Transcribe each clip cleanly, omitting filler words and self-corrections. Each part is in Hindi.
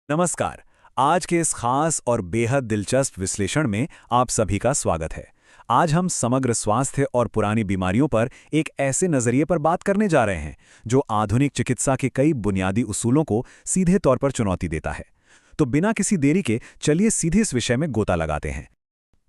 नमस्कार। आज के इस खास और बेहद दिलचस्प विश्लेषण में आप सभी का स्वागत है। आज हम समग्र स्वास्थ्य और पुरानी बीमारियों पर एक ऐसे नजरिए पर बात करने जा रहे हैं जो आधुनिक चिकित्सा के कई बुनियादी उसूलों को सीधे तौर पर चुनौती देता है। तो बिना किसी देरी के चलिए सीधे इस विषय में गोता लगाते हैं।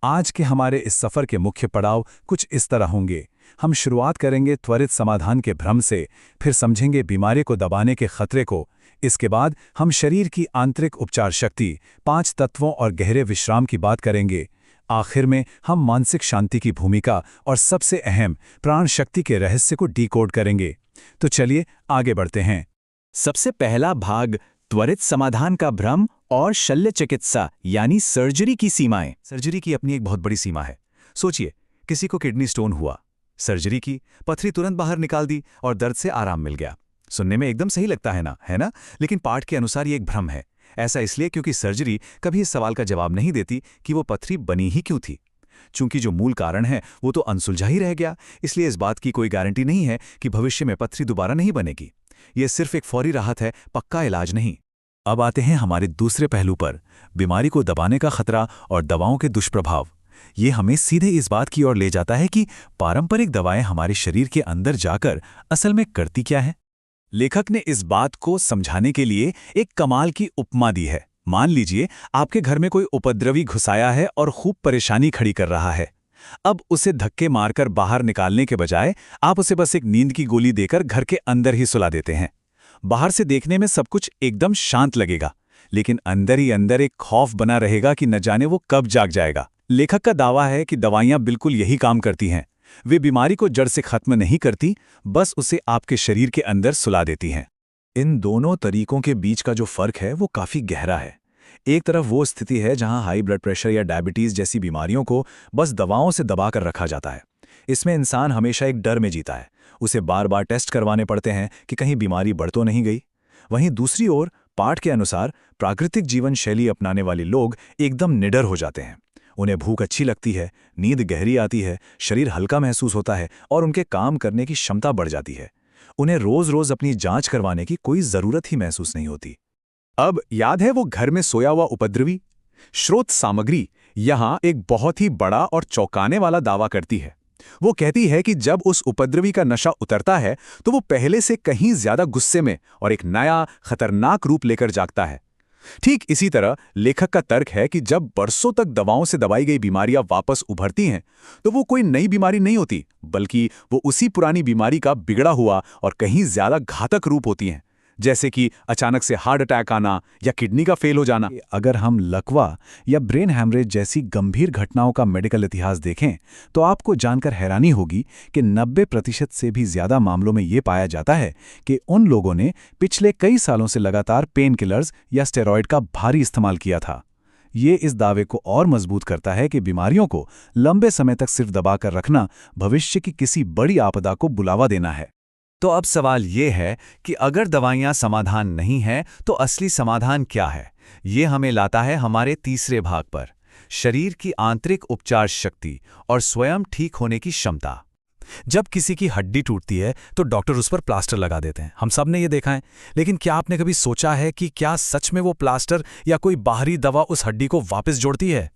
आज के हमारे इस सफर के मुख्य पड़ाव कुछ इस तरह होंगे। हम शुरुआत करेंगे त्वरित समाधान के भ्रम से, फिर समझेंगे बीमारी को दबाने के खतरे को। इसके बाद हम शरीर की आंतरिक उपचार शक्ति, 5 तत्वों और गहरे विश्राम की बात करेंगे। आखिर में हम मानसिक शांति की भूमिका और सबसे अहम प्राण शक्ति के रहस्य को डिकोड करेंगे। तो चलिए आगे बढ़ते हैं। सबसे पहला भाग, त्वरित समाधान का भ्रम और शल्य चिकित्सा यानी सर्जरी की सीमाएं। सर्जरी की अपनी एक बहुत बड़ी सीमा है। सोचिए, किसी को किडनी स्टोन हुआ, सर्जरी की, पथरी तुरंत बाहर निकाल दी और दर्द से आराम मिल गया। सुनने में एकदम सही लगता है ना? लेकिन पाठ के अनुसार ये एक भ्रम है। ऐसा इसलिए क्योंकि सर्जरी कभी इस सवाल का जवाब नहीं देती कि वो पथरी बनी ही क्यों थी। चूंकि जो मूल कारण है वो तो अनसुलझा ही रह गया, इसलिए इस बात की कोई गारंटी नहीं है कि भविष्य में पथरी दोबारा नहीं बनेगी। ये सिर्फ एक फौरी राहत है, पक्का इलाज नहीं। अब आते हैं हमारे दूसरे पहलू पर, बीमारी को दबाने का खतरा और दवाओं के दुष्प्रभाव। ये हमें सीधे इस बात की ओर ले जाता है कि पारंपरिक दवाएं हमारे शरीर के अंदर जाकर असल में करती क्या है। लेखक ने इस बात को समझाने के लिए एक कमाल की उपमा दी है। मान लीजिए आपके घर में कोई उपद्रवी घुसाया है और खूब परेशानी खड़ी कर रहा है। अब उसे धक्के मारकर बाहर निकालने के बजाय आप उसे बस एक नींद की गोली देकर घर के अंदर ही सुला देते हैं। बाहर से देखने में सब कुछ एकदम शांत लगेगा, लेकिन अंदर ही अंदर एक खौफ बना रहेगा कि न जाने वो कब जाग जाएगा। लेखक का दावा है कि दवाइयां बिल्कुल यही काम करती हैं। वे बीमारी को जड़ से खत्म नहीं करती, बस उसे आपके शरीर के अंदर सुला देती हैं। इन दोनों तरीकों के बीच का जो फर्क है वो काफी गहरा है। एक तरफ वो स्थिति है जहां हाई ब्लड प्रेशर या डायबिटीज जैसी बीमारियों को बस दवाओं से दबा कर रखा जाता है। इसमें इंसान हमेशा एक डर में जीता है। उसे बार बार टेस्ट करवाने पड़ते हैं कि कहीं बीमारी बढ़ तो नहीं गई। वहीं दूसरी ओर पाठ के अनुसार प्राकृतिक जीवन शैली अपनाने वाले लोग एकदम निडर हो जाते हैं। उन्हें भूख अच्छी लगती है, नींद गहरी आती है, शरीर हल्का महसूस होता है और उनके काम करने की क्षमता बढ़ जाती है। उन्हें रोज रोज अपनी जांच करवाने की कोई जरूरत ही महसूस नहीं होती। अब याद है वो घर में सोया हुआ उपद्रवी? स्रोत सामग्री यहां एक बहुत ही बड़ा और चौंकाने वाला दावा करती है। वो कहती है कि जब उस उपद्रवी का नशा उतरता है तो वो पहले से कहीं ज्यादा गुस्से में और एक नया खतरनाक रूप लेकर जागता है। ठीक इसी तरह लेखक का तर्क है कि जब बरसों तक दवाओं से दबाई गई बीमारियां वापस उभरती हैं तो वो कोई नई बीमारी नहीं होती, बल्कि वो उसी पुरानी बीमारी का बिगड़ा हुआ और कहीं ज्यादा घातक रूप होती हैं, जैसे कि अचानक से हार्ट अटैक आना या किडनी का फेल हो जाना। अगर हम लकवा या ब्रेन हैमरेज जैसी गंभीर घटनाओं का मेडिकल इतिहास देखें तो आपको जानकर हैरानी होगी कि 90% से भी ज्यादा मामलों में ये पाया जाता है कि उन लोगों ने पिछले कई सालों से लगातार पेन किलर्स या स्टेरॉयड का भारी इस्तेमाल किया था। ये इस दावे को और मजबूत करता है कि बीमारियों को लंबे समय तक सिर्फ दबाकर रखना भविष्य की किसी बड़ी आपदा को बुलावा देना है। तो अब सवाल ये है कि अगर दवाइयां समाधान नहीं है तो असली समाधान क्या है? ये हमें लाता है हमारे तीसरे भाग पर, शरीर की आंतरिक उपचार शक्ति और स्वयं ठीक होने की क्षमता। जब किसी की हड्डी टूटती है तो डॉक्टर उस पर प्लास्टर लगा देते हैं। हम सब ने ये देखा है, लेकिन क्या आपने कभी सोचा है कि क्या सच में वो प्लास्टर या कोई बाहरी दवा उस हड्डी को वापस जोड़ती है?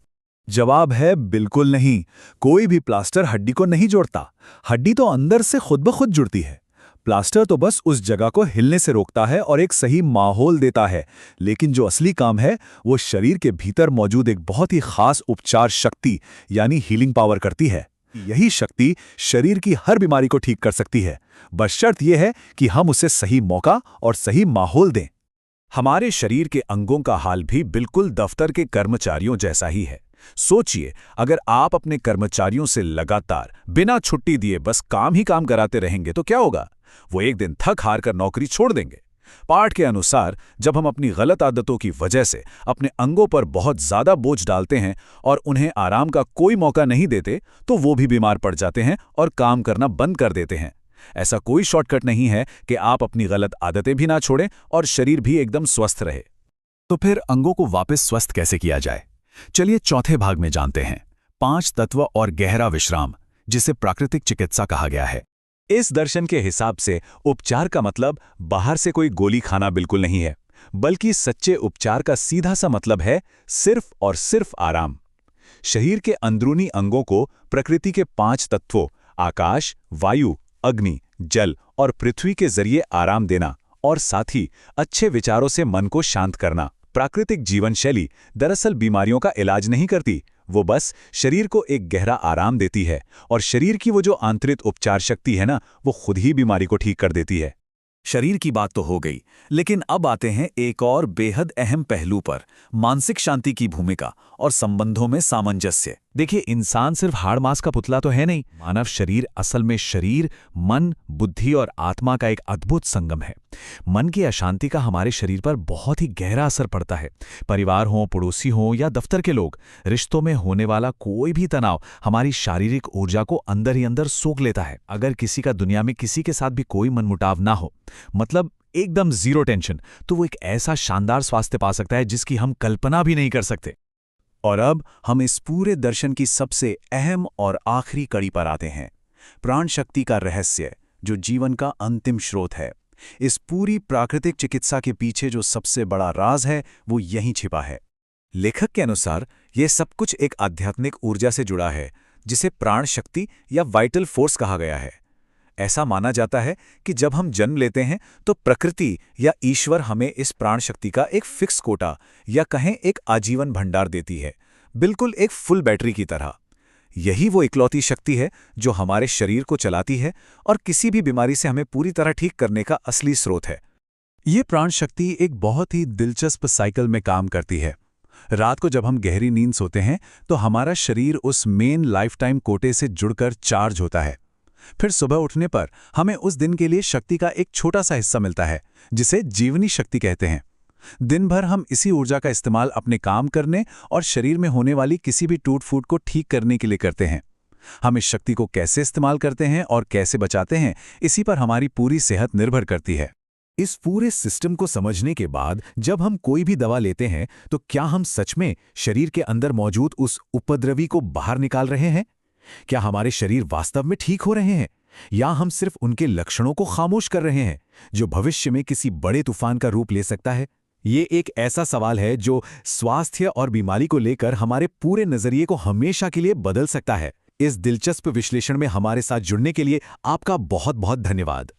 जवाब है बिल्कुल नहीं। कोई भी प्लास्टर हड्डी को नहीं जोड़ता। हड्डी तो अंदर से खुद ब खुद जुड़ती है। प्लास्टर तो बस उस जगह को हिलने से रोकता है और एक सही माहौल देता है, लेकिन जो असली काम है वो शरीर के भीतर मौजूद एक बहुत ही खास उपचार शक्ति यानी हीलिंग पावर करती है। यही शक्ति शरीर की हर बीमारी को ठीक कर सकती है, बस शर्त यह है कि हम उसे सही मौका और सही माहौल दें। हमारे शरीर के अंगों का हाल भी बिल्कुल दफ्तर के कर्मचारियों जैसा ही है। सोचिए, अगर आप अपने कर्मचारियों से लगातार बिना छुट्टी दिए बस काम ही काम कराते रहेंगे तो क्या होगा? वो एक दिन थक हार कर नौकरी छोड़ देंगे। पाठ के अनुसार जब हम अपनी गलत आदतों की वजह से अपने अंगों पर बहुत ज्यादा बोझ डालते हैं और उन्हें आराम का कोई मौका नहीं देते तो वो भी बीमार पड़ जाते हैं और काम करना बंद कर देते हैं। ऐसा कोई शॉर्टकट नहीं है कि आप अपनी गलत आदतें भी ना छोड़ें और शरीर भी एकदम स्वस्थ रहे। तो फिर अंगों को वापस स्वस्थ कैसे किया जाए? चलिए चौथे भाग में जानते हैं, 5 तत्व और गहरा विश्राम, जिसे प्राकृतिक चिकित्सा कहा गया है। इस दर्शन के हिसाब से उपचार का मतलब बाहर से कोई गोली खाना बिल्कुल नहीं है, बल्कि सच्चे उपचार का सीधा सा मतलब है सिर्फ और सिर्फ आराम। शरीर के अंदरूनी अंगों को प्रकृति के 5 तत्वों आकाश, वायु, अग्नि, जल और पृथ्वी के जरिए आराम देना और साथ ही अच्छे विचारों से मन को शांत करना। प्राकृतिक जीवन शैली दरअसल बीमारियों का इलाज नहीं करती, वो बस शरीर को एक गहरा आराम देती है और शरीर की वो जो आंतरिक उपचार शक्ति है ना, वो खुद ही बीमारी को ठीक कर देती है। शरीर की बात तो हो गई, लेकिन अब आते हैं एक और बेहद अहम पहलू पर, मानसिक शांति की भूमिका और संबंधों में सामंजस्य। देखिए, इंसान सिर्फ हाड़ मांस का पुतला तो है नहीं। मानव शरीर असल में शरीर, मन, बुद्धि और आत्मा का एक अद्भुत संगम है। मन की अशांति का हमारे शरीर पर बहुत ही गहरा असर पड़ता है। परिवार हो, पड़ोसी हो या दफ्तर के लोग, रिश्तों में होने वाला कोई भी तनाव हमारी शारीरिक ऊर्जा को अंदर ही अंदर सोख लेता है। अगर किसी का दुनिया में किसी के साथ भी कोई मनमुटाव ना हो, मतलब एकदम जीरो टेंशन, तो वो एक ऐसा शानदार स्वास्थ्य पा सकता है जिसकी हम कल्पना भी नहीं कर सकते। और अब हम इस पूरे दर्शन की सबसे अहम और आखिरी कड़ी पर आते हैं, प्राण शक्ति का रहस्य, जो जीवन का अंतिम स्रोत है। इस पूरी प्राकृतिक चिकित्सा के पीछे जो सबसे बड़ा राज है, वो यहीं छिपा है। लेखक के अनुसार यह सब कुछ एक आध्यात्मिक ऊर्जा से जुड़ा है, जिसे प्राण शक्ति या वाइटल फोर्स कहा गया है। ऐसा माना जाता है कि जब हम जन्म लेते हैं तो प्रकृति या ईश्वर हमें इस प्राण शक्ति का एक फिक्स कोटा या कहें एक आजीवन भंडार देती है, बिल्कुल एक फुल बैटरी की तरह। यही वो इकलौती शक्ति है जो हमारे शरीर को चलाती है और किसी भी बीमारी से हमें पूरी तरह ठीक करने का असली स्रोत है। ये प्राण शक्ति एक बहुत ही दिलचस्प साइकिल में काम करती है। रात को जब हम गहरी नींद सोते हैं तो हमारा शरीर उस मेन लाइफ टाइम कोटे से जुड़कर चार्ज होता है। फिर सुबह उठने पर हमें उस दिन के लिए शक्ति का एक छोटा सा हिस्सा मिलता है, जिसे जीवनी शक्ति कहते हैं। दिन भर हम इसी ऊर्जा का इस्तेमाल अपने काम करने और शरीर में होने वाली किसी भी टूट फूट को ठीक करने के लिए करते हैं। हम इस शक्ति को कैसे इस्तेमाल करते हैं और कैसे बचाते हैं, इसी पर हमारी पूरी सेहत निर्भर करती है। इस पूरे सिस्टम को समझने के बाद जब हम कोई भी दवा लेते हैं तो क्या हम सच में शरीर के अंदर मौजूद उस उपद्रवी को बाहर निकाल रहे हैं? क्या हमारे शरीर वास्तव में ठीक हो रहे हैं, या हम सिर्फ उनके लक्षणों को खामोश कर रहे हैं, जो भविष्य में किसी बड़े तूफान का रूप ले सकता है? ये एक ऐसा सवाल है जो स्वास्थ्य और बीमारी को लेकर हमारे पूरे नजरिए को हमेशा के लिए बदल सकता है। इस दिलचस्प विश्लेषण में हमारे साथ जुड़ने के लिए आपका बहुत बहुत धन्यवाद।